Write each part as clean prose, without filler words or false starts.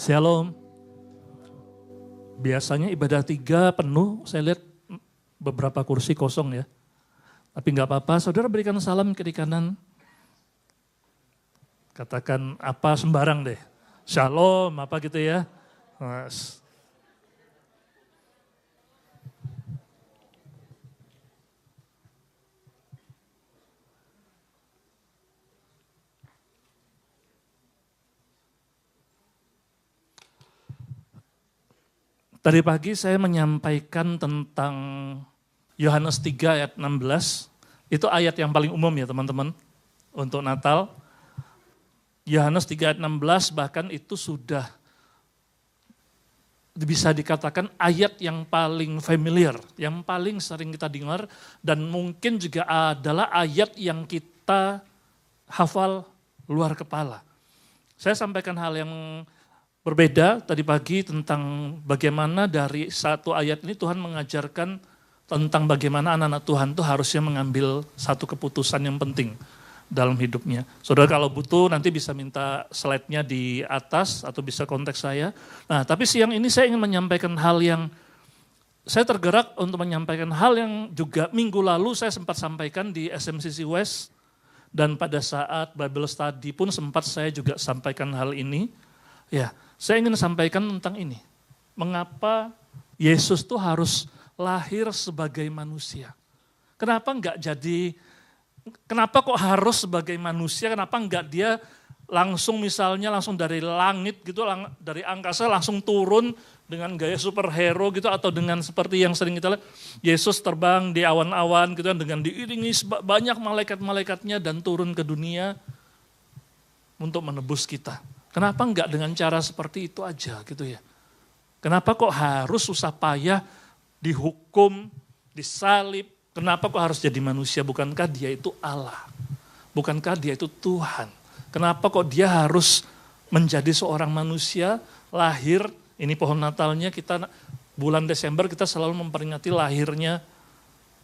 Shalom. Biasanya ibadah 3 penuh, saya lihat beberapa kursi kosong ya. Tapi nggak apa-apa, saudara berikan salam kiri kanan. Katakan apa sembarang deh. Shalom, apa gitu ya. Mas. Tadi pagi saya menyampaikan tentang Yohanes 3 ayat 16. Itu ayat yang paling umum ya teman-teman untuk Natal. Yohanes 3 ayat 16 bahkan itu sudah bisa dikatakan ayat yang paling familiar, yang paling sering kita dengar dan mungkin juga adalah ayat yang kita hafal luar kepala. Saya sampaikan hal yang berbeda tadi pagi tentang bagaimana dari satu ayat ini Tuhan mengajarkan tentang bagaimana anak-anak Tuhan itu harusnya mengambil satu keputusan yang penting dalam hidupnya. Saudara kalau butuh nanti bisa minta slide-nya di atas atau bisa kontak saya. Nah tapi siang ini saya ingin menyampaikan hal yang, saya tergerak untuk menyampaikan hal yang juga minggu lalu saya sempat sampaikan di SMCC West. Dan pada saat Bible Study pun sempat saya juga sampaikan hal ini. Ya, saya ingin sampaikan tentang ini. Mengapa Yesus tuh harus lahir sebagai manusia? Kenapa kenapa kok harus sebagai manusia? Kenapa enggak dia langsung misalnya langsung dari langit gitu, dari angkasa langsung turun dengan gaya superhero gitu atau dengan seperti yang sering kita lihat Yesus terbang di awan-awan gitu dengan diiringi banyak malaikat-malaikatnya dan turun ke dunia untuk menebus kita. Kenapa enggak dengan cara seperti itu aja gitu ya? Kenapa kok harus susah payah dihukum, disalib? Kenapa kok harus jadi manusia? Bukankah dia itu Allah? Bukankah dia itu Tuhan? Kenapa kok dia harus menjadi seorang manusia, lahir, ini pohon Natalnya kita bulan Desember kita selalu memperingati lahirnya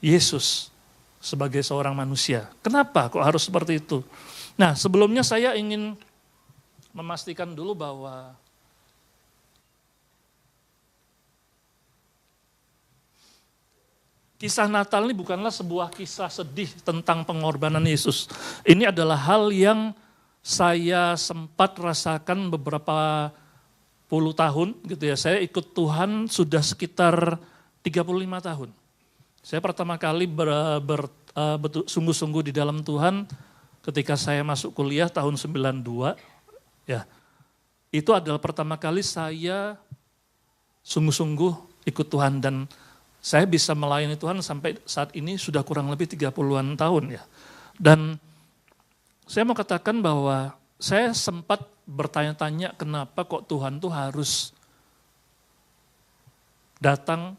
Yesus sebagai seorang manusia. Kenapa kok harus seperti itu? Nah sebelumnya saya ingin memastikan dulu bahwa kisah Natal ini bukanlah sebuah kisah sedih tentang pengorbanan Yesus. Ini adalah hal yang saya sempat rasakan beberapa puluh tahun gitu ya. Saya ikut Tuhan sudah sekitar 35 tahun. Saya pertama kali sungguh-sungguh di dalam Tuhan ketika saya masuk kuliah tahun 92. Ya, itu adalah pertama kali saya sungguh-sungguh ikut Tuhan dan saya bisa melayani Tuhan sampai saat ini sudah kurang lebih 30-an tahun ya. Dan saya mau katakan bahwa saya sempat bertanya-tanya kenapa kok Tuhan tuh harus datang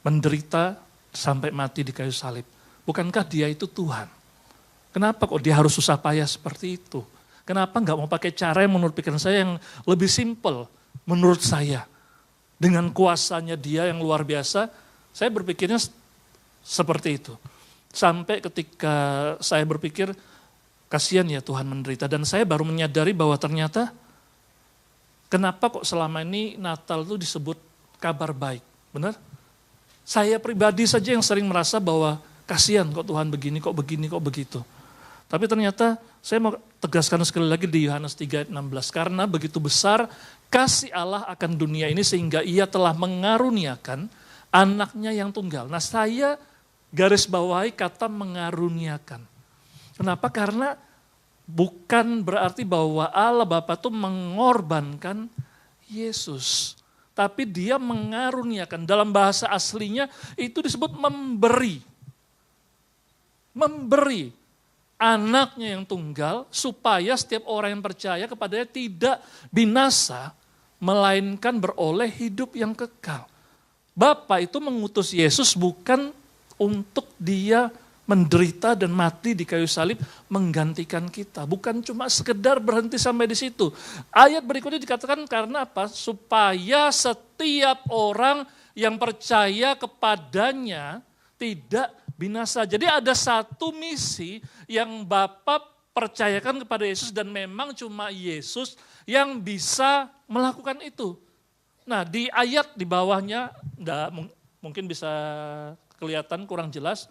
menderita sampai mati di kayu salib. Bukankah dia itu Tuhan? Kenapa kok dia harus susah payah seperti itu? Kenapa enggak mau pakai cara yang menurut pikiran saya yang lebih simpel menurut saya. Dengan kuasanya dia yang luar biasa, saya berpikirnya seperti itu. Sampai ketika saya berpikir, kasihan ya Tuhan menderita. Dan saya baru menyadari bahwa ternyata, kenapa kok selama ini Natal itu disebut kabar baik. Benar? Saya pribadi saja yang sering merasa bahwa kasihan kok Tuhan begini, kok begitu. Tapi ternyata saya mau tegaskan sekali lagi di Yohanes 3 ayat 16. Karena begitu besar kasih Allah akan dunia ini sehingga ia telah mengaruniakan anaknya yang tunggal. Nah saya garis bawahi kata mengaruniakan. Kenapa? Karena bukan berarti bahwa Allah Bapa itu mengorbankan Yesus. Tapi dia mengaruniakan. Dalam bahasa aslinya itu disebut memberi. Memberi anaknya yang tunggal supaya setiap orang yang percaya kepadanya tidak binasa melainkan beroleh hidup yang kekal. Bapa itu mengutus Yesus bukan untuk dia menderita dan mati di kayu salib menggantikan kita. Bukan cuma sekedar berhenti sampai di situ. Ayat berikutnya dikatakan karena apa? Supaya setiap orang yang percaya kepadanya tidak binasa. Jadi ada satu misi yang Bapa percayakan kepada Yesus dan memang cuma Yesus yang bisa melakukan itu. Nah, di ayat di bawahnya, mungkin bisa kelihatan kurang jelas,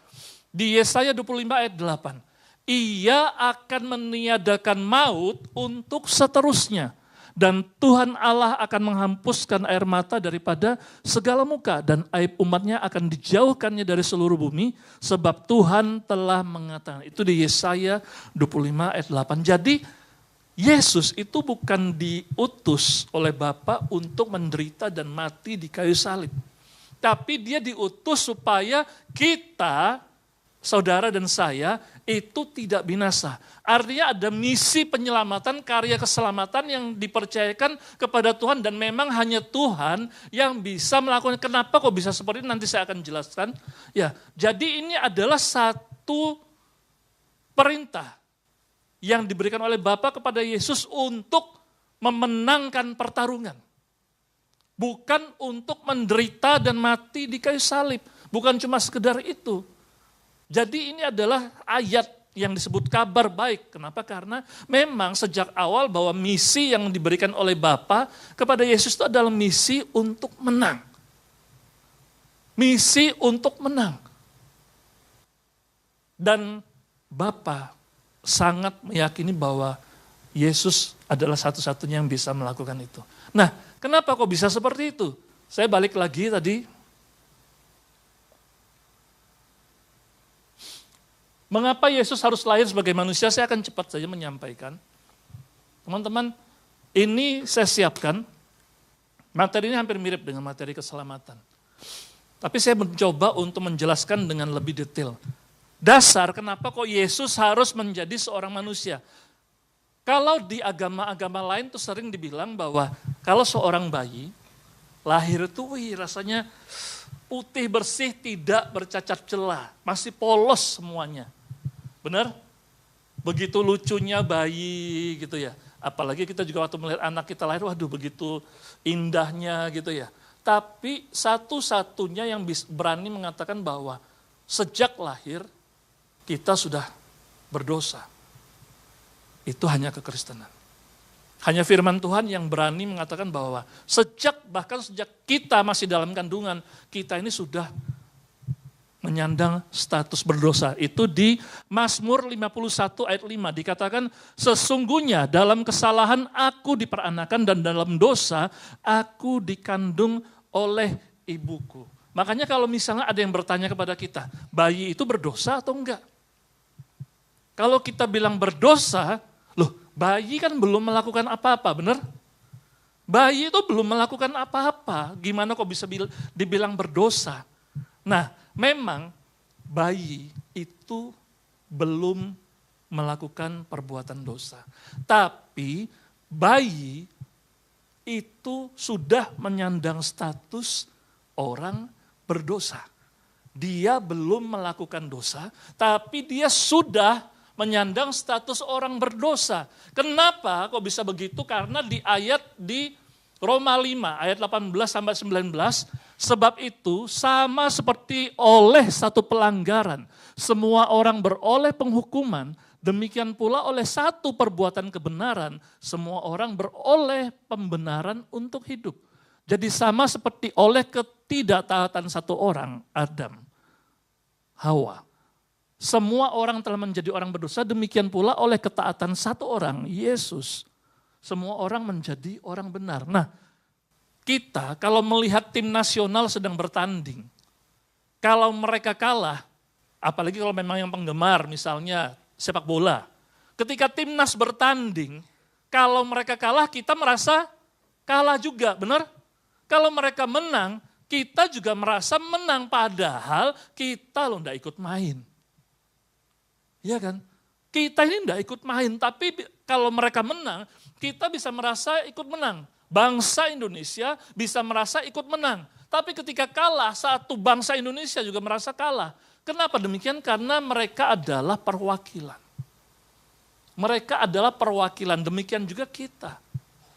di Yesaya 25 ayat 8. Ia akan meniadakan maut untuk seterusnya. Dan Tuhan Allah akan menghapuskan air mata daripada segala muka. Dan aib umatnya akan dijauhkannya dari seluruh bumi. Sebab Tuhan telah mengatakan. Itu di Yesaya 25 ayat 8. Jadi Yesus itu bukan diutus oleh Bapa untuk menderita dan mati di kayu salib. Tapi dia diutus supaya kita, saudara dan saya, itu tidak binasa. Artinya ada misi penyelamatan, karya keselamatan yang dipercayakan kepada Tuhan. Dan memang hanya Tuhan yang bisa melakukan. Kenapa kok bisa seperti ini? Nanti saya akan jelaskan. Ya, jadi ini adalah satu perintah yang diberikan oleh Bapa kepada Yesus untuk memenangkan pertarungan. Bukan untuk menderita dan mati di kayu salib. Bukan cuma sekedar itu. Jadi ini adalah ayat yang disebut kabar baik. Kenapa? Karena memang sejak awal bahwa misi yang diberikan oleh Bapa kepada Yesus itu adalah misi untuk menang. Misi untuk menang. Dan Bapa sangat meyakini bahwa Yesus adalah satu-satunya yang bisa melakukan itu. Nah, kenapa kok bisa seperti itu? Saya balik lagi tadi. Mengapa Yesus harus lahir sebagai manusia? Saya akan cepat saja menyampaikan. Teman-teman, ini saya siapkan. Materi ini hampir mirip dengan materi keselamatan. Tapi saya mencoba untuk menjelaskan dengan lebih detail. Dasar kenapa kok Yesus harus menjadi seorang manusia. Kalau di agama-agama lain tuh sering dibilang bahwa kalau seorang bayi lahir itu rasanya putih bersih, tidak bercacat celah, masih polos semuanya. Benar? Begitu lucunya bayi gitu ya. Apalagi kita juga waktu melihat anak kita lahir, waduh begitu indahnya gitu ya. Tapi satu-satunya yang berani mengatakan bahwa sejak lahir kita sudah berdosa. Itu hanya kekristenan. Hanya firman Tuhan yang berani mengatakan bahwa bahkan sejak kita masih dalam kandungan, kita ini sudah menyandang status berdosa. Itu di Mazmur 51 ayat 5 dikatakan, sesungguhnya dalam kesalahan aku diperanakan dan dalam dosa aku dikandung oleh ibuku. Makanya kalau misalnya ada yang bertanya kepada kita, bayi itu berdosa atau enggak? Kalau kita bilang berdosa, loh bayi kan belum melakukan apa-apa, benar? Bayi itu belum melakukan apa-apa, gimana kok bisa dibilang berdosa? Nah, memang bayi itu belum melakukan perbuatan dosa. Tapi bayi itu sudah menyandang status orang berdosa. Dia belum melakukan dosa, tapi dia sudah menyandang status orang berdosa. Kenapa kok bisa begitu? Karena di ayat di Roma 5 ayat 18 sampai 19, sebab itu sama seperti oleh satu pelanggaran semua orang beroleh penghukuman, demikian pula oleh satu perbuatan kebenaran semua orang beroleh pembenaran untuk hidup. Jadi sama seperti oleh ketidaktaatan satu orang, Adam, Hawa. Semua orang telah menjadi orang berdosa, demikian pula oleh ketaatan satu orang, Yesus. Semua orang menjadi orang benar. Nah, kita kalau melihat tim nasional sedang bertanding, kalau mereka kalah, apalagi kalau memang yang penggemar misalnya sepak bola, ketika timnas bertanding, kalau mereka kalah kita merasa kalah juga, benar? Kalau mereka menang, kita juga merasa menang, padahal kita loh enggak ikut main. Iya kan? Kita ini enggak ikut main, tapi kalau mereka menang, kita bisa merasa ikut menang. Bangsa Indonesia bisa merasa ikut menang. Tapi ketika kalah, satu bangsa Indonesia juga merasa kalah. Kenapa demikian? Karena mereka adalah perwakilan. Mereka adalah perwakilan, demikian juga kita.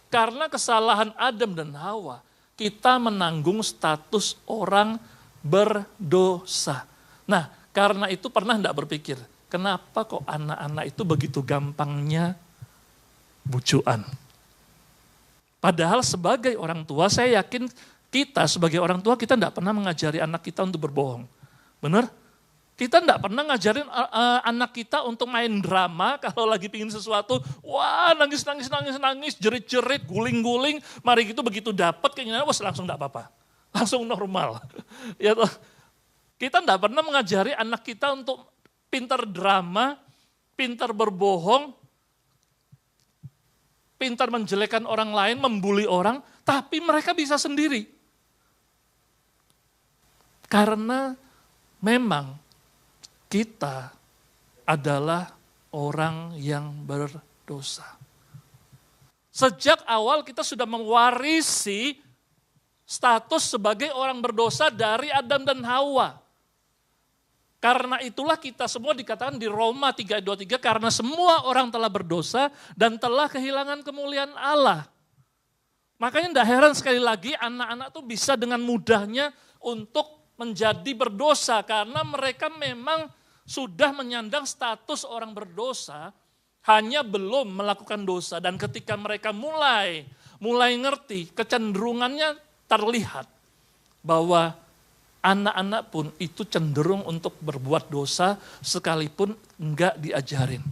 Karena kesalahan Adam dan Hawa, kita menanggung status orang berdosa. Nah, karena itu pernah enggak berpikir, kenapa kok anak-anak itu begitu gampangnya bujuan? Padahal sebagai orang tua, saya yakin kita sebagai orang tua, kita tidak pernah mengajari anak kita untuk berbohong. Benar? Kita tidak pernah ngajarin anak kita untuk main drama, kalau lagi pingin sesuatu, wah nangis, jerit-jerit, guling-guling, mari gitu begitu dapat keinginan, langsung tidak apa-apa. Langsung normal. Ya toh? Kita tidak pernah mengajari anak kita untuk pintar drama, pintar berbohong, pintar menjelekkan orang lain, membuli orang, tapi mereka bisa sendiri. Karena memang kita adalah orang yang berdosa. Sejak awal kita sudah mewarisi status sebagai orang berdosa dari Adam dan Hawa. Karena itulah kita semua dikatakan di Roma 3:23, karena semua orang telah berdosa dan telah kehilangan kemuliaan Allah. Makanya tidak heran sekali lagi anak-anak tuh bisa dengan mudahnya untuk menjadi berdosa karena mereka memang sudah menyandang status orang berdosa, hanya belum melakukan dosa. Dan ketika mereka mulai ngerti, kecenderungannya terlihat bahwa anak-anak pun itu cenderung untuk berbuat dosa sekalipun enggak diajarin.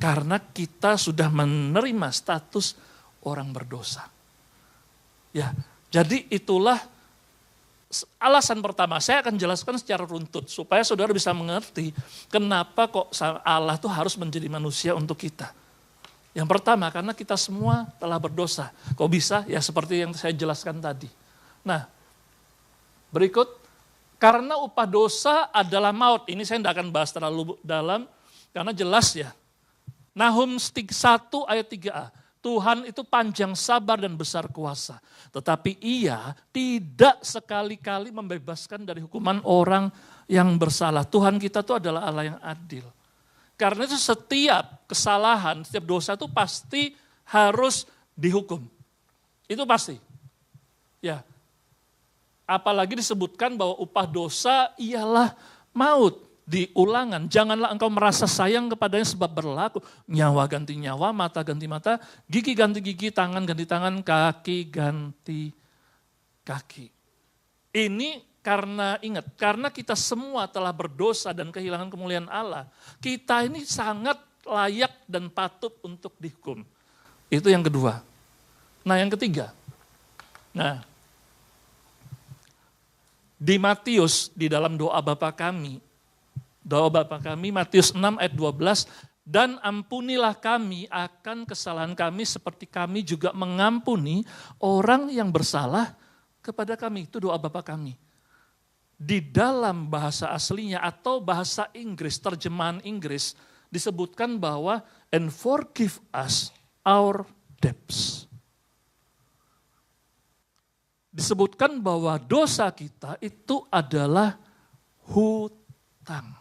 Karena kita sudah menerima status orang berdosa. Ya, jadi itulah alasan pertama. Saya akan jelaskan secara runtut supaya saudara bisa mengerti kenapa kok Allah tuh harus menjadi manusia untuk kita. Yang pertama, karena kita semua telah berdosa. Kok bisa? Ya seperti yang saya jelaskan tadi. Nah, berikut, karena upah dosa adalah maut. Ini saya tidak akan bahas terlalu dalam, karena jelas ya. Nahum 1 ayat 3a. Tuhan itu panjang sabar dan besar kuasa. Tetapi ia tidak sekali-kali membebaskan dari hukuman orang yang bersalah. Tuhan kita itu adalah Allah yang adil. Karena itu setiap kesalahan, setiap dosa itu pasti harus dihukum. Itu pasti. Ya. Apalagi disebutkan bahwa upah dosa ialah maut. Di Ulangan, janganlah engkau merasa sayang kepadanya sebab berlaku. Nyawa ganti nyawa, mata ganti mata, gigi ganti gigi, tangan ganti tangan, kaki ganti kaki. Ini karena ingat, karena kita semua telah berdosa dan kehilangan kemuliaan Allah, kita ini sangat layak dan patut untuk dihukum. Itu yang kedua. Nah yang ketiga, di Matius, di dalam doa Bapa kami, Matius 6 ayat 12, dan ampunilah kami akan kesalahan kami seperti kami juga mengampuni orang yang bersalah kepada kami. Itu doa Bapa kami. Di dalam bahasa aslinya atau bahasa Inggris, terjemahan Inggris, disebutkan bahwa and forgive us our debts. Disebutkan bahwa dosa kita itu adalah hutang.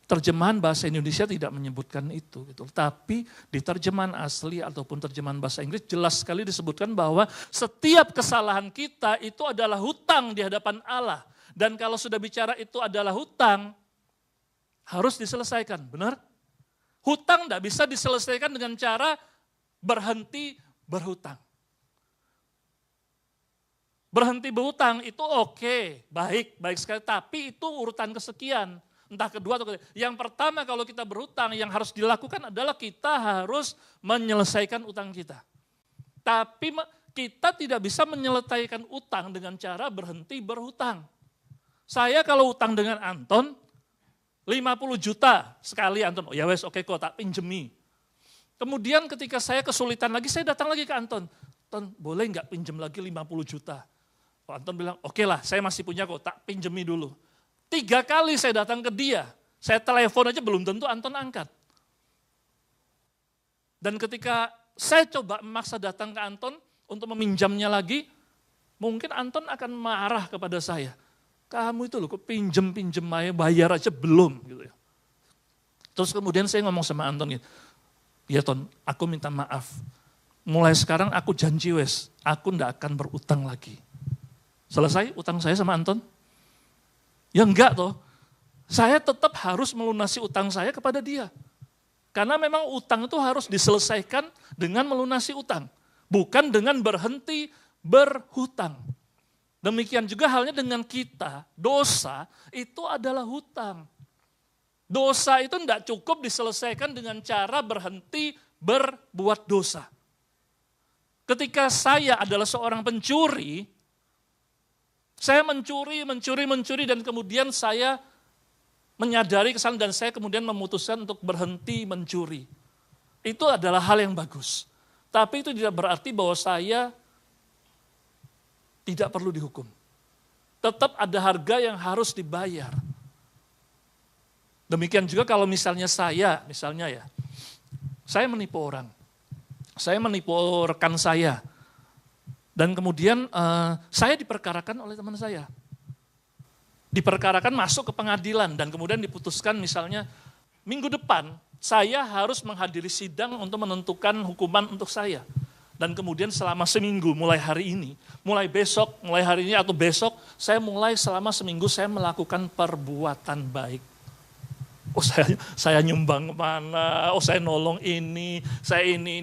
Terjemahan bahasa Indonesia tidak menyebutkan itu, gitu. Tapi di terjemahan asli ataupun terjemahan bahasa Inggris jelas sekali disebutkan bahwa setiap kesalahan kita itu adalah hutang di hadapan Allah. Dan kalau sudah bicara itu adalah hutang, harus diselesaikan, benar? Hutang tidak bisa diselesaikan dengan cara berhenti berhutang. Berhenti berhutang itu oke, baik sekali, tapi itu urutan kesekian. Entah kedua atau ketiga. Yang pertama kalau kita berhutang, yang harus dilakukan adalah kita harus menyelesaikan utang kita. Tapi kita tidak bisa menyelesaikan utang dengan cara berhenti berhutang. Saya kalau utang dengan Anton, 50 juta sekali Anton, oh ya wes oke kok tak pinjemi. Kemudian ketika saya kesulitan lagi, saya datang lagi ke Anton. Anton boleh nggak pinjem lagi 50 juta? Oh, Anton bilang oke lah saya masih punya kok, tak pinjemi dulu. 3 kali saya datang ke dia, saya telepon aja belum tentu Anton angkat. Dan ketika saya coba memaksa datang ke Anton untuk meminjamnya lagi, mungkin Anton akan marah kepada saya. Kamu itu loh kok pinjem aja, bayar aja belum. Gitu ya. Terus kemudian saya ngomong sama Anton gitu, ya Ton, aku minta maaf. Mulai sekarang aku janji wes, aku ndak akan berutang lagi. Selesai utang saya sama Anton? Ya enggak toh, saya tetap harus melunasi utang saya kepada dia. Karena memang utang itu harus diselesaikan dengan melunasi utang. Bukan dengan berhenti berhutang. Demikian juga halnya dengan kita, dosa itu adalah hutang. Dosa itu tidak cukup diselesaikan dengan cara berhenti berbuat dosa. Ketika saya adalah seorang pencuri, saya mencuri dan kemudian saya menyadari kesalahan dan saya kemudian memutuskan untuk berhenti mencuri. Itu adalah hal yang bagus. Tapi itu tidak berarti bahwa saya tidak perlu dihukum. Tetap ada harga yang harus dibayar. Demikian juga kalau misalnya saya menipu orang. Saya menipu rekan saya. Dan kemudian saya diperkarakan oleh teman saya. Diperkarakan masuk ke pengadilan dan kemudian diputuskan misalnya minggu depan saya harus menghadiri sidang untuk menentukan hukuman untuk saya. Dan kemudian selama seminggu mulai hari ini, mulai hari ini atau besok, saya mulai selama seminggu saya melakukan perbuatan baik. Oh saya nyumbang kemana, saya nolong ini, saya ini.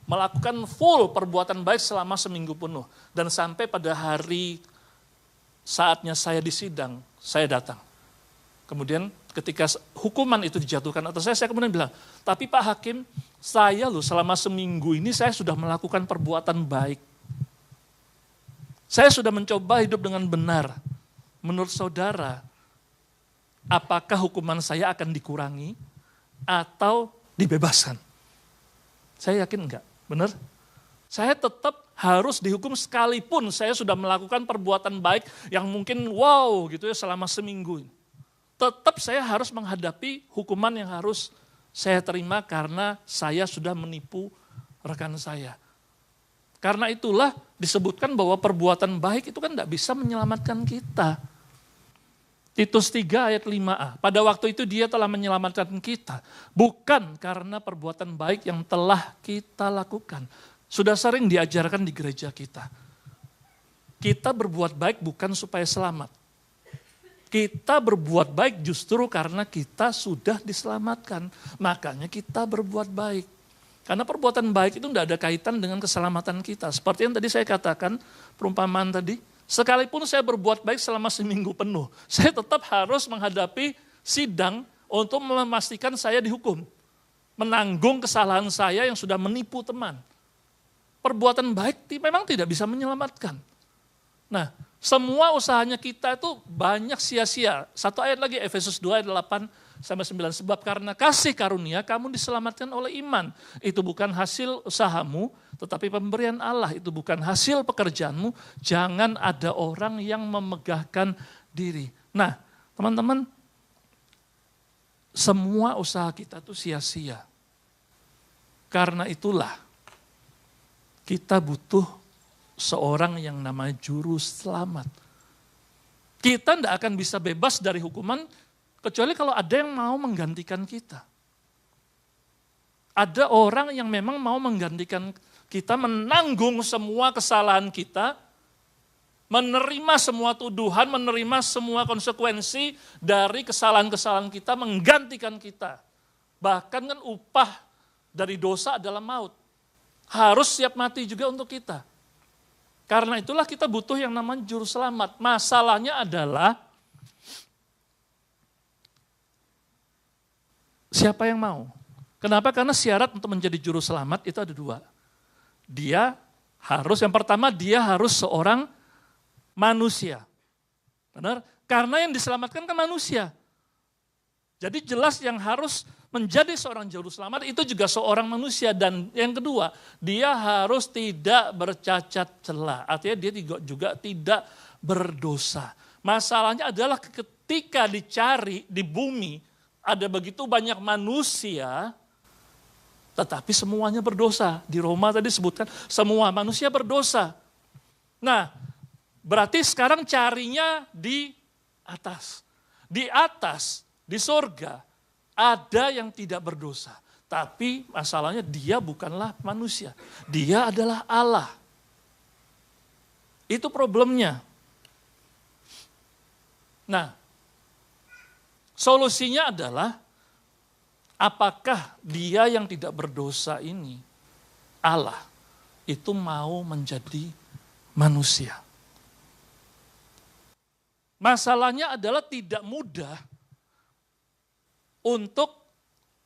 Melakukan full perbuatan baik selama seminggu penuh. Dan sampai pada hari saatnya saya disidang, saya datang. Kemudian ketika hukuman itu dijatuhkan atas saya kemudian bilang, tapi Pak Hakim, saya selama seminggu ini saya sudah melakukan perbuatan baik. Saya sudah mencoba hidup dengan benar. Menurut saudara, apakah hukuman saya akan dikurangi atau dibebaskan? Saya yakin enggak, benar? Saya tetap harus dihukum sekalipun saya sudah melakukan perbuatan baik yang mungkin wow gitu ya selama seminggu. Tetap saya harus menghadapi hukuman yang harus saya terima karena saya sudah menipu rekan saya. Karena itulah disebutkan bahwa perbuatan baik itu kan tidak bisa menyelamatkan kita. Titus 3 ayat 5a. Pada waktu itu dia telah menyelamatkan kita. Bukan karena perbuatan baik yang telah kita lakukan. Sudah sering diajarkan di gereja kita. Kita berbuat baik bukan supaya selamat. Kita berbuat baik justru karena kita sudah diselamatkan. Makanya kita berbuat baik. Karena perbuatan baik itu tidak ada kaitan dengan keselamatan kita. Seperti yang tadi saya katakan, perumpamaan tadi. Sekalipun saya berbuat baik selama seminggu penuh, saya tetap harus menghadapi sidang untuk memastikan saya dihukum. Menanggung kesalahan saya yang sudah menipu teman. Perbuatan baik memang tidak bisa menyelamatkan. Nah, semua usahanya kita itu banyak sia-sia. Satu ayat lagi, Efesus 2 ayat 8-9. Sebab karena kasih karunia kamu diselamatkan oleh iman. Itu bukan hasil usahamu, tetapi pemberian Allah. Itu bukan hasil pekerjaanmu. Jangan ada orang yang memegahkan diri. Nah, teman-teman, semua usaha kita itu sia-sia. Karena itulah, kita butuh seorang yang namanya juru selamat. Kita tidak akan bisa bebas dari hukuman kecuali kalau ada yang mau menggantikan kita. Ada orang yang memang mau menggantikan kita, menanggung semua kesalahan kita, menerima semua tuduhan, menerima semua konsekuensi dari kesalahan-kesalahan kita, menggantikan kita. Bahkan kan upah dari dosa adalah maut. Harus siap mati juga untuk kita. Karena itulah kita butuh yang namanya juru selamat. Masalahnya adalah siapa yang mau? Kenapa? Karena syarat untuk menjadi juru selamat itu ada dua. Yang pertama dia harus seorang manusia. Benar? Karena yang diselamatkan kan manusia. Jadi jelas yang harus menjadi seorang juru selamat itu juga seorang manusia. Dan yang kedua, dia harus tidak bercacat celah. Artinya dia juga tidak berdosa. Masalahnya adalah ketika dicari di bumi, ada begitu banyak manusia, tetapi semuanya berdosa. Di Roma tadi disebutkan semua manusia berdosa. Nah, berarti sekarang carinya di atas. Di atas, di sorga, ada yang tidak berdosa. Tapi masalahnya dia bukanlah manusia. Dia adalah Allah. Itu problemnya. Nah, solusinya adalah apakah dia yang tidak berdosa ini, Allah, itu mau menjadi manusia? Masalahnya adalah tidak mudah untuk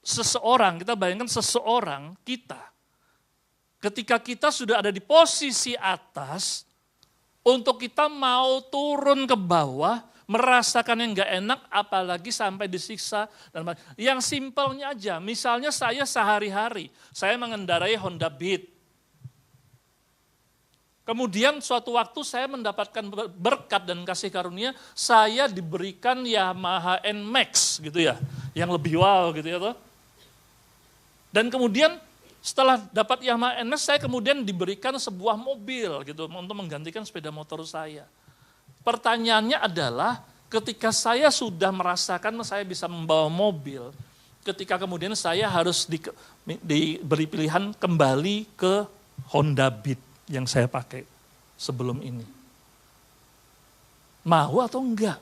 seseorang, kita bayangkan seseorang, kita, ketika kita sudah ada di posisi atas, untuk kita mau turun ke bawah, merasakan yang gak enak, apalagi sampai disiksa. Yang simpelnya aja, misalnya saya sehari-hari, saya mengendarai Honda Beat. Kemudian suatu waktu saya mendapatkan berkat dan kasih karunia, saya diberikan Yamaha NMAX gitu ya, yang lebih wow gitu ya toh. Dan kemudian setelah dapat Yamaha NMAX, saya kemudian diberikan sebuah mobil gitu untuk menggantikan sepeda motor saya. Pertanyaannya adalah ketika saya sudah merasakan saya bisa membawa mobil, ketika kemudian saya harus diberi pilihan kembali ke Honda Beat yang saya pakai sebelum ini. Mau atau enggak?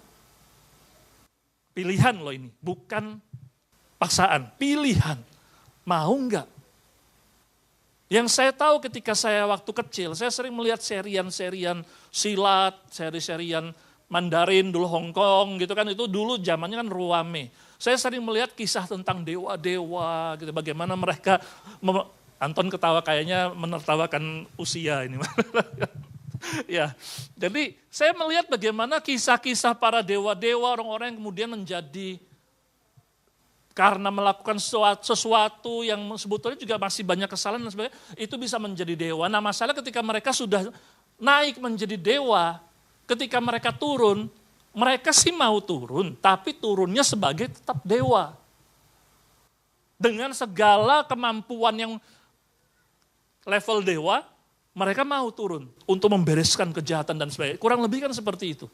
Pilihan loh ini, bukan paksaan, pilihan. Mau enggak? Yang saya tahu ketika saya waktu kecil, saya sering melihat serian-serian silat, seri-serian Mandarin, dulu Hong Kong gitu kan, itu dulu zamannya kan ruame. Saya sering melihat kisah tentang dewa-dewa gitu, bagaimana mereka, Anton ketawa kayaknya menertawakan usia ini. Ya, jadi saya melihat bagaimana kisah-kisah para dewa-dewa, orang-orang yang kemudian menjadi, karena melakukan sesuatu yang sebetulnya juga masih banyak kesalahan dan sebagainya, itu bisa menjadi dewa. Nah masalah ketika mereka sudah naik menjadi dewa, ketika mereka turun, mereka sih mau turun, tapi turunnya sebagai tetap dewa. Dengan segala kemampuan yang level dewa, mereka mau turun untuk membereskan kejahatan dan sebagainya. Kurang lebih kan seperti itu.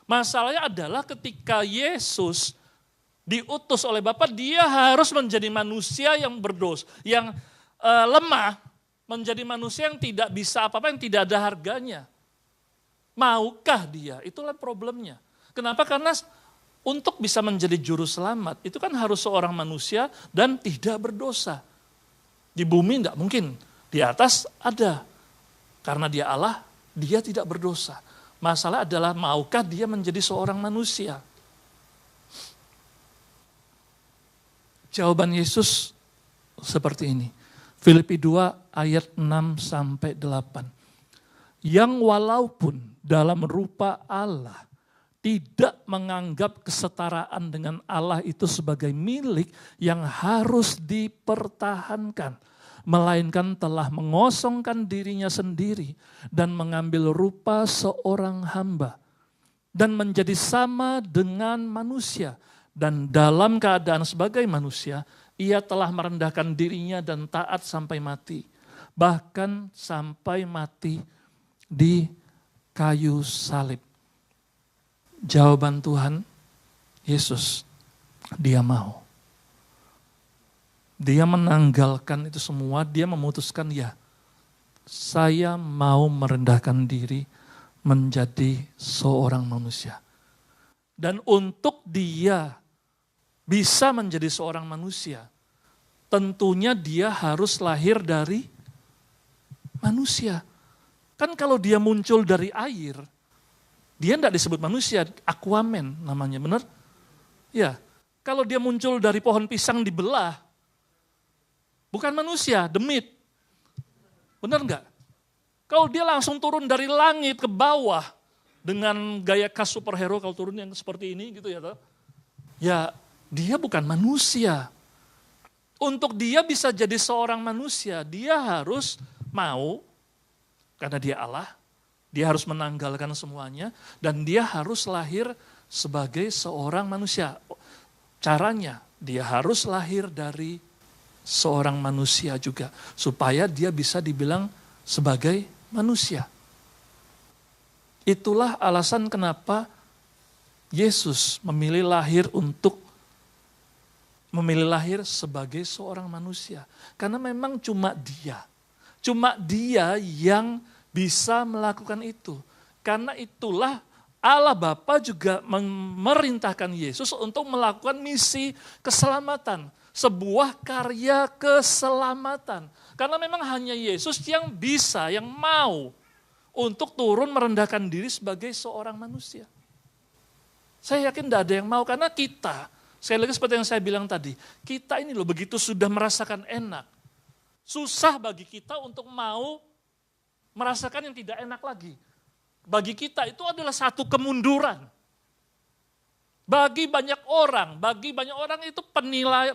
Masalahnya adalah ketika Yesus diutus oleh Bapa, dia harus menjadi manusia yang berdosa, yang lemah, menjadi manusia yang tidak bisa apa-apa, yang tidak ada harganya. Maukah dia? Itulah problemnya. Kenapa? Karena untuk bisa menjadi juru selamat, itu kan harus seorang manusia dan tidak berdosa. Di bumi enggak mungkin. Di atas ada. Karena dia Allah, dia tidak berdosa. Masalah adalah maukah dia menjadi seorang manusia? Jawaban Yesus seperti ini. Filipi 2 ayat 6-8. Yang walaupun dalam rupa Allah tidak menganggap kesetaraan dengan Allah itu sebagai milik yang harus dipertahankan, melainkan telah mengosongkan dirinya sendiri dan mengambil rupa seorang hamba dan menjadi sama dengan manusia, dan dalam keadaan sebagai manusia ia telah merendahkan dirinya dan taat sampai mati, bahkan sampai mati di kayu salib. Jawaban Tuhan Yesus, dia mau. Dia menanggalkan itu semua, dia memutuskan ya, saya mau merendahkan diri menjadi seorang manusia. Dan untuk dia bisa menjadi seorang manusia, tentunya dia harus lahir dari manusia. Kan kalau dia muncul dari air, dia tidak disebut manusia, Aquaman namanya, benar? Ya, kalau dia muncul dari pohon pisang dibelah, bukan manusia, demit. Benar enggak? Kalau dia langsung turun dari langit ke bawah dengan gaya khas superhero, kalau turun yang seperti ini gitu ya, ya dia bukan manusia. Untuk dia bisa jadi seorang manusia, dia harus mau, karena dia Allah, dia harus menanggalkan semuanya, dan dia harus lahir sebagai seorang manusia. Caranya, dia harus lahir dari seorang manusia juga, supaya dia bisa dibilang sebagai manusia. Itulah alasan kenapa Yesus memilih lahir sebagai seorang manusia. Karena memang cuma dia yang bisa melakukan itu. Karena itulah Allah Bapa juga memerintahkan Yesus untuk melakukan misi keselamatan. sebuah karya keselamatan. Karena memang hanya Yesus yang bisa, yang mau untuk turun merendahkan diri sebagai seorang manusia. Saya yakin tidak ada yang mau karena kita, sekali lagi seperti yang saya bilang tadi, kita ini loh begitu sudah merasakan enak. Susah bagi kita untuk mau merasakan yang tidak enak lagi. Bagi kita itu adalah satu kemunduran. Bagi banyak orang itu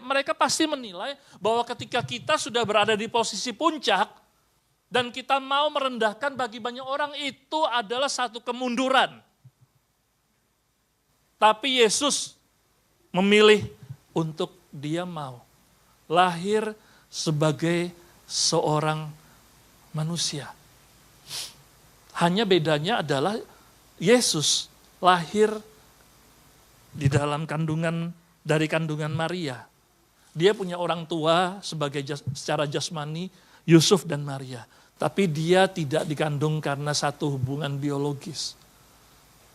mereka pasti menilai bahwa ketika kita sudah berada di posisi puncak dan kita mau merendahkan, bagi banyak orang itu adalah satu kemunduran. Tapi Yesus memilih untuk dia mau lahir sebagai seorang manusia. Hanya bedanya adalah Yesus lahir di dalam dari kandungan Maria. Dia punya orang tua secara jasmani, Yusuf dan Maria. Tapi dia tidak dikandung karena satu hubungan biologis.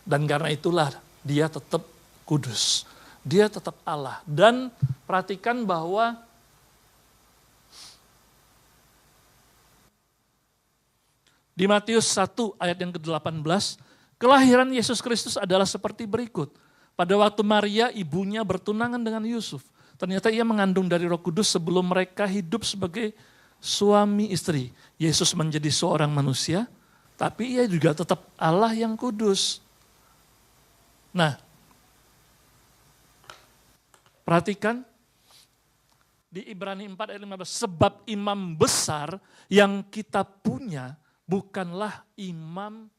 Dan karena itulah dia tetap kudus. Dia tetap Allah. Dan perhatikan bahwa di Matius 1 ayat yang ke-18, kelahiran Yesus Kristus adalah seperti berikut. Pada waktu Maria ibunya bertunangan dengan Yusuf, ternyata ia mengandung dari Roh Kudus sebelum mereka hidup sebagai suami istri. Yesus menjadi seorang manusia, tapi ia juga tetap Allah yang kudus. Nah, perhatikan di Ibrani 4 ayat 15, sebab imam besar yang kita punya bukanlah imam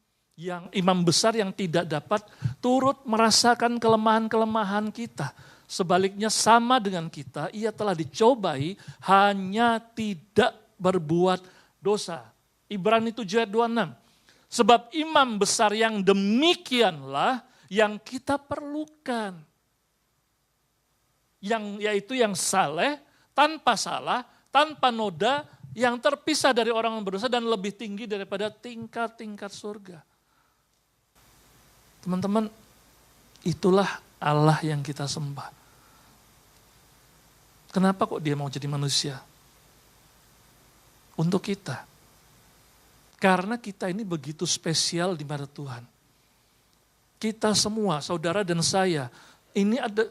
besar yang tidak dapat turut merasakan kelemahan-kelemahan kita. Sebaliknya sama dengan kita, ia telah dicobai hanya tidak berbuat dosa. Ibrani 7 ayat 26. Sebab imam besar yang demikianlah yang kita perlukan. Yaitu yang saleh, tanpa salah, tanpa noda, yang terpisah dari orang yang berdosa dan lebih tinggi daripada tingkat-tingkat surga. Teman-teman, itulah Allah yang kita sembah. Kenapa kok dia mau jadi manusia? Untuk kita. Karena kita ini begitu spesial di mata Tuhan. Kita semua, saudara dan saya,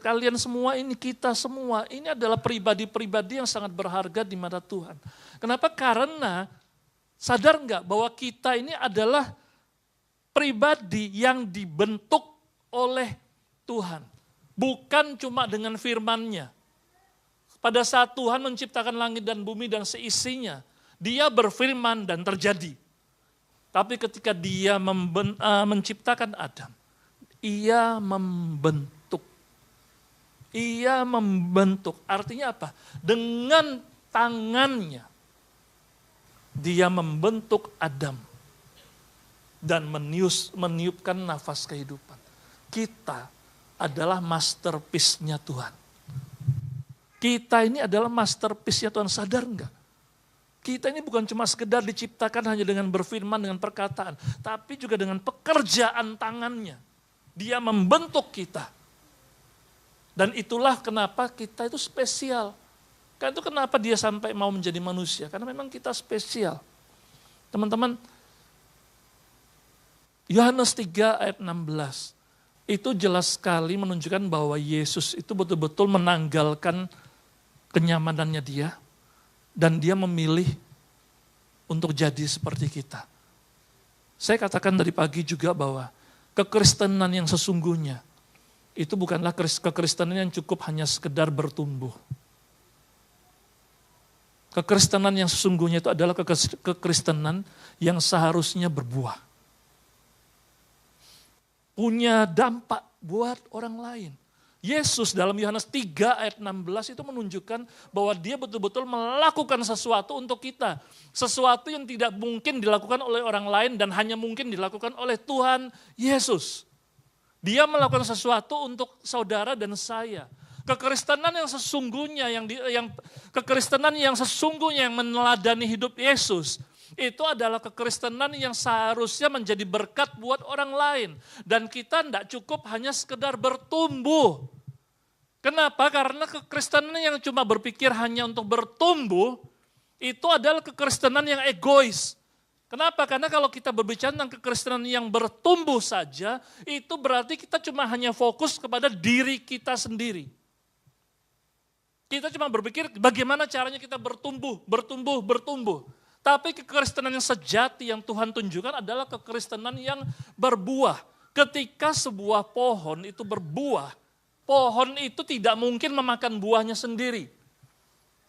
kalian semua ini, kita semua, ini adalah pribadi-pribadi yang sangat berharga di mata Tuhan. Kenapa? Karena sadar nggak bahwa kita ini adalah pribadi yang dibentuk oleh Tuhan. Bukan cuma dengan firman-Nya. Pada saat Tuhan menciptakan langit dan bumi dan seisinya, dia berfirman dan terjadi. Tapi ketika dia menciptakan Adam, ia membentuk. Ia membentuk. Artinya apa? Dengan tangannya, dia membentuk Adam. Dan meniupkan nafas kehidupan. Kita adalah masterpiece-nya Tuhan. Kita ini adalah masterpiece-nya Tuhan, sadar enggak? Kita ini bukan cuma sekedar diciptakan hanya dengan berfirman, dengan perkataan. Tapi juga dengan pekerjaan tangannya. Dia membentuk kita. Dan itulah kenapa kita itu spesial. Karena itu kenapa dia sampai mau menjadi manusia. Karena memang kita spesial. Teman-teman, Yohanes 3 ayat 16, itu jelas sekali menunjukkan bahwa Yesus itu betul-betul menanggalkan kenyamanannya dia, dan dia memilih untuk jadi seperti kita. Saya katakan dari pagi juga bahwa kekristenan yang sesungguhnya, itu bukanlah kekristenan yang cukup hanya sekedar bertumbuh. Kekristenan yang sesungguhnya itu adalah kekristenan yang seharusnya berbuah. Punya dampak buat orang lain. Yesus dalam Yohanes 3 ayat 16 itu menunjukkan bahwa dia betul-betul melakukan sesuatu untuk kita. Sesuatu yang tidak mungkin dilakukan oleh orang lain dan hanya mungkin dilakukan oleh Tuhan Yesus. Dia melakukan sesuatu untuk saudara dan saya. Kekristenan yang sesungguhnya, kekristenan yang sesungguhnya yang meneladani hidup Yesus, itu adalah kekristenan yang seharusnya menjadi berkat buat orang lain. Dan kita tidak cukup hanya sekedar bertumbuh. Kenapa? Karena kekristenan yang cuma berpikir hanya untuk bertumbuh, itu adalah kekristenan yang egois. Kenapa? Karena kalau kita berbicara tentang kekristenan yang bertumbuh saja, itu berarti kita cuma hanya fokus kepada diri kita sendiri. Kita cuma berpikir bagaimana caranya kita bertumbuh. Tapi kekristenan yang sejati yang Tuhan tunjukkan adalah kekristenan yang berbuah. Ketika sebuah pohon itu berbuah, pohon itu tidak mungkin memakan buahnya sendiri.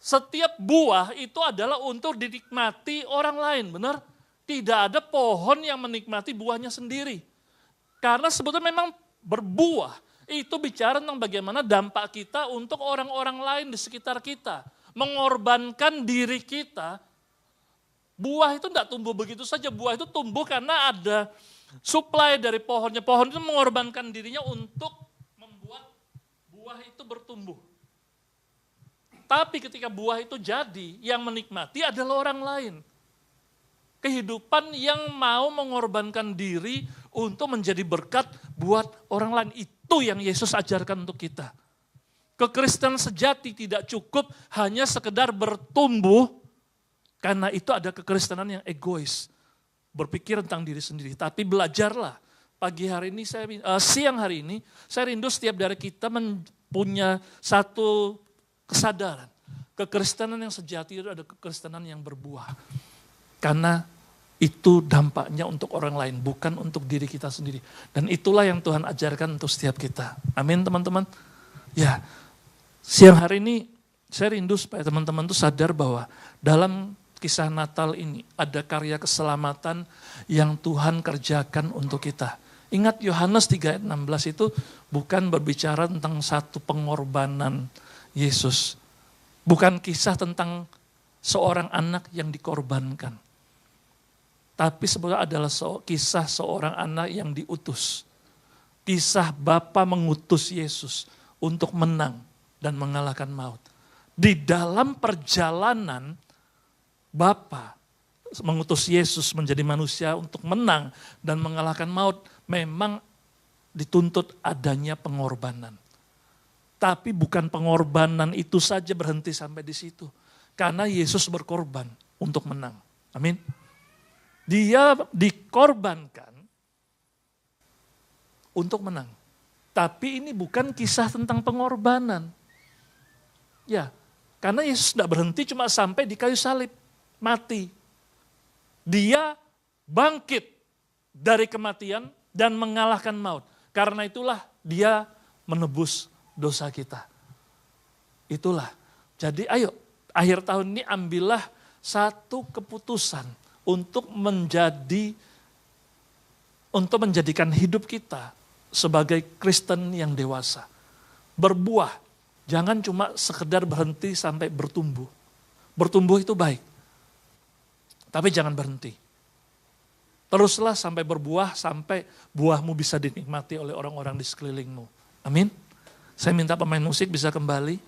Setiap buah itu adalah untuk dinikmati orang lain, benar? Tidak ada pohon yang menikmati buahnya sendiri. Karena sebetulnya memang berbuah, itu bicara tentang bagaimana dampak kita untuk orang-orang lain di sekitar kita. Mengorbankan diri kita. Buah itu tidak tumbuh begitu saja, buah itu tumbuh karena ada supply dari pohonnya. Pohon itu mengorbankan dirinya untuk membuat buah itu bertumbuh. Tapi ketika buah itu jadi, yang menikmati adalah orang lain. Kehidupan yang mau mengorbankan diri untuk menjadi berkat buat orang lain. Itu yang Yesus ajarkan untuk kita. Kekristenan sejati tidak cukup hanya sekedar bertumbuh, karena itu ada kekristenan yang egois. Berpikir tentang diri sendiri. Tapi belajarlah. Pagi hari ini, siang hari ini, saya rindu setiap dari kita punya satu kesadaran. Kekristenan yang sejati itu ada kekristenan yang berbuah. Karena itu dampaknya untuk orang lain, bukan untuk diri kita sendiri. Dan itulah yang Tuhan ajarkan untuk setiap kita. Amin teman-teman. Ya, siang hari ini saya rindu supaya teman-teman tuh sadar bahwa dalam kisah Natal ini ada karya keselamatan yang Tuhan kerjakan untuk kita. Ingat Yohanes 3 ayat 16 itu bukan berbicara tentang satu pengorbanan Yesus. Bukan kisah tentang seorang anak yang dikorbankan. Tapi sebetulnya adalah kisah seorang anak yang diutus. Kisah Bapa mengutus Yesus untuk menang dan mengalahkan maut. Di dalam perjalanan Bapa mengutus Yesus menjadi manusia untuk menang dan mengalahkan maut, memang dituntut adanya pengorbanan. Tapi bukan pengorbanan itu saja berhenti sampai di situ. Karena Yesus berkorban untuk menang. Amin. Dia dikorbankan untuk menang. Tapi ini bukan kisah tentang pengorbanan. Ya, karena Yesus tidak berhenti cuma sampai di kayu salib. Mati. Dia bangkit dari kematian dan mengalahkan maut. Karena itulah dia menebus dosa kita. Itulah. Jadi ayo, akhir tahun ini ambillah satu keputusan untuk menjadikan hidup kita sebagai Kristen yang dewasa. Berbuah. Jangan cuma sekedar berhenti sampai bertumbuh. Bertumbuh itu baik. Tapi jangan berhenti. Teruslah sampai berbuah, sampai buahmu bisa dinikmati oleh orang-orang di sekelilingmu. Amin. Saya minta pemain musik bisa kembali.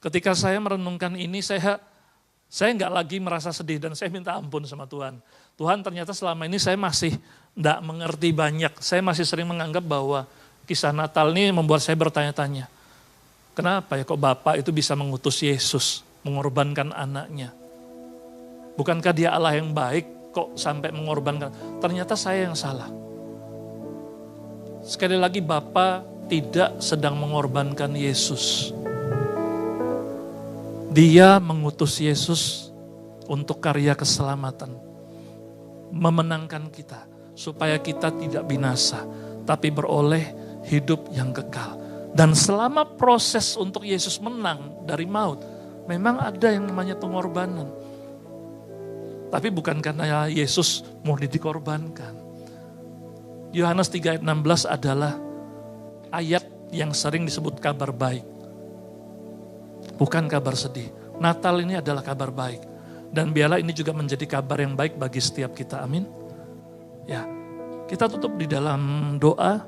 Ketika saya merenungkan ini, saya nggak lagi merasa sedih dan saya minta ampun sama Tuhan. Tuhan ternyata selama ini saya masih nggak mengerti banyak. Saya masih sering menganggap bahwa kisah Natal ini membuat saya bertanya-tanya. Kenapa ya kok Bapak itu bisa mengutus Yesus, mengorbankan anaknya? Bukankah dia Allah yang baik kok sampai mengorbankan? Ternyata saya yang salah. Sekali lagi Bapak tidak sedang mengorbankan Yesus. Dia mengutus Yesus untuk karya keselamatan. Memenangkan kita supaya kita tidak binasa, tapi beroleh hidup yang kekal. Dan selama proses untuk Yesus menang dari maut, memang ada yang namanya pengorbanan. Tapi bukan karena Yesus mau dikorbankan. Yohanes 3 ayat 16 adalah ayat yang sering disebut kabar baik. Bukan kabar sedih. Natal ini adalah kabar baik. Dan biarlah ini juga menjadi kabar yang baik bagi setiap kita. Amin. Ya, kita tutup di dalam doa.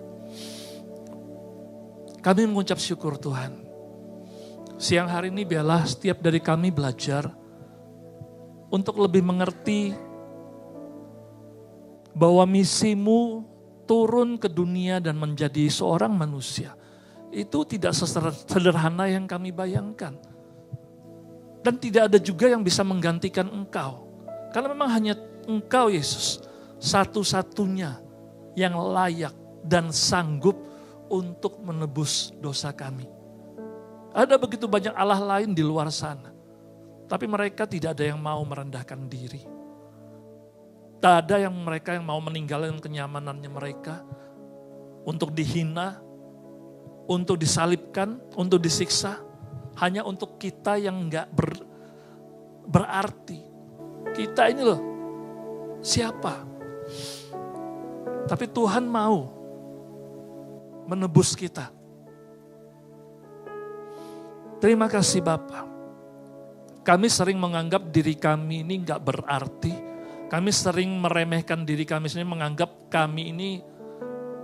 Kami mengucap syukur Tuhan. Siang hari ini biarlah setiap dari kami belajar untuk lebih mengerti bahwa misimu turun ke dunia dan menjadi seorang manusia, itu tidak sesederhana yang kami bayangkan. Dan tidak ada juga yang bisa menggantikan Engkau. Karena memang hanya Engkau, Yesus, satu-satunya yang layak dan sanggup untuk menebus dosa kami. Ada begitu banyak Allah lain di luar sana, tapi mereka tidak ada yang mau merendahkan diri. Tak ada mereka yang mau meninggalkan kenyamanannya mereka untuk dihina, untuk disalibkan, untuk disiksa, hanya untuk kita yang enggak berarti. Kita ini loh, siapa? Tapi Tuhan mau menebus kita. Terima kasih Bapa. Kami sering menganggap diri kami ini enggak berarti. Kami sering meremehkan diri kami sendiri, menganggap kami ini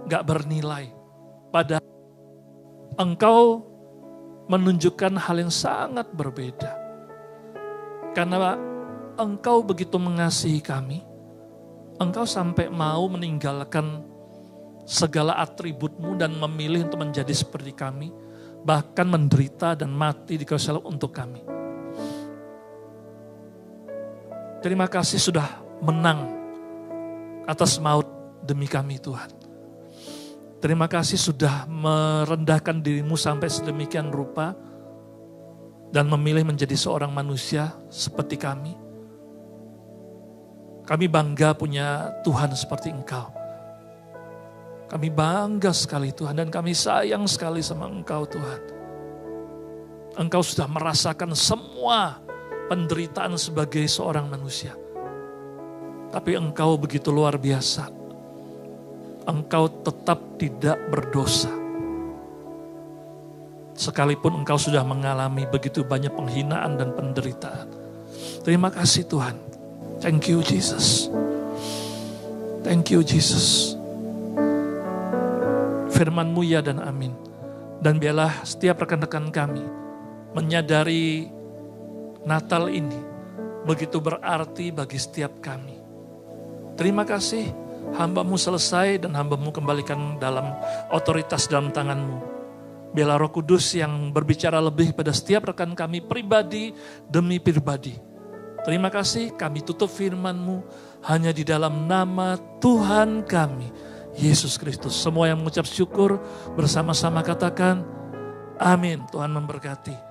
enggak bernilai. Padahal Engkau menunjukkan hal yang sangat berbeda. Karena Engkau begitu mengasihi kami, Engkau sampai mau meninggalkan segala atribut-Mu dan memilih untuk menjadi seperti kami, bahkan menderita dan mati di kayu salib untuk kami. Terima kasih sudah menang atas maut demi kami Tuhan. Terima kasih sudah merendahkan diri-Mu sampai sedemikian rupa dan memilih menjadi seorang manusia seperti kami. Kami bangga punya Tuhan seperti Engkau. Kami bangga sekali Tuhan dan kami sayang sekali sama Engkau Tuhan. Engkau sudah merasakan semua penderitaan sebagai seorang manusia. Tapi Engkau begitu luar biasa. Engkau tetap tidak berdosa. Sekalipun Engkau sudah mengalami begitu banyak penghinaan dan penderitaan. Terima kasih Tuhan. Thank you Jesus. Thank you Jesus. Firman-Mu ya dan amin. Dan biarlah setiap rekan-rekan kami menyadari Natal ini begitu berarti bagi setiap kami. Terima kasih. Hamba-Mu selesai dan Hamba-Mu kembalikan dalam otoritas dalam tangan-Mu. Biarlah Roh Kudus yang berbicara lebih pada setiap rekan kami pribadi demi pribadi. Terima kasih, kami tutup firman-Mu hanya di dalam nama Tuhan kami, Yesus Kristus. Semua yang mengucap syukur bersama-sama katakan, amin. Tuhan memberkati.